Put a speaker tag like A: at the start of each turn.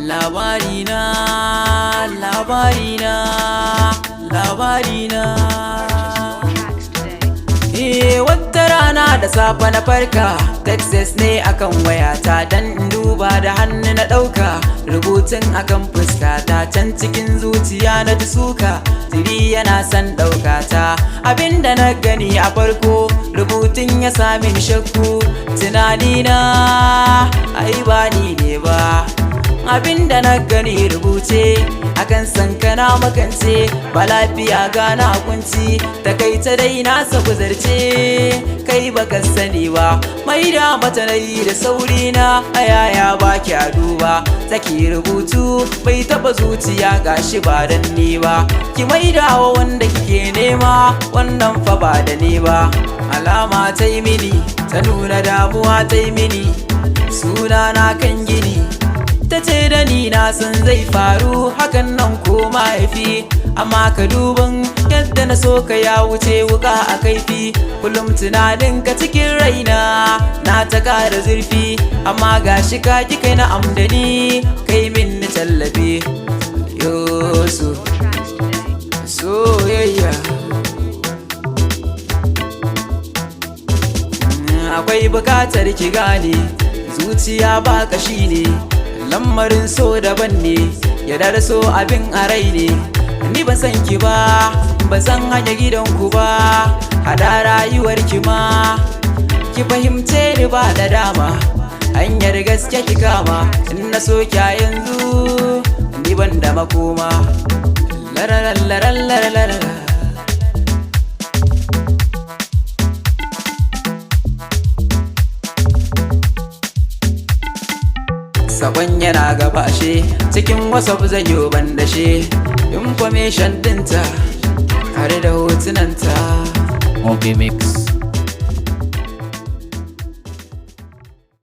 A: Labarina, labarina, labarina. Wata rana da safe na farka, Texas ne akan wayata dan in duba da hannu na ɗauka. Rubutun akan fuskata can cikin zuciya na ji suka, jiri yana son ɗaukata. Abinda na gani a farko, rubutun ya sami shakku. Tunanina, ai ba ni ne ba. Abinda na gani rubuce akan sankana makance, ba lafiya gana kunci, takaita dai na sabu zarce. Kai baka sani ba, mai da mata nayi da sauri na ayaya baki a duba. Saki rubutu bai taba zuciya gashi ba dan ni ba. Ki mai da wa wanda kike nema, wannan fa ba da ni ba. Alama ta yi mini, ta nuna damuwa ta yi mini, suna na kan gini. Ta ce da ni na san zai faru hakan nan ko mahaifi, amma ka duban yadda na so ka ya wuce wuka a kaifi. Kullum tunanin ka cikin raina na ta kara zurfi, amma gashi ka ki kai na amdani kai min na tallafi. Yosu soyayya akwai bukatar ki gane, zuciya ba kashi ne, lamarin so daban ne, yadda so abin a rai ne. Ni ban san ki ba, ban san hanya gidanku ba, hada rayuwar ki ma. Ki fahimce ni ba da dama, hanyar gaske ki kama. In na so ki a yanzu, ni ban da makoma. Lararararararara. Sakon yana gabashe, cikin WhatsApp zan yi bandashe, information dinta har da hotunanta.
B: Moby Mix.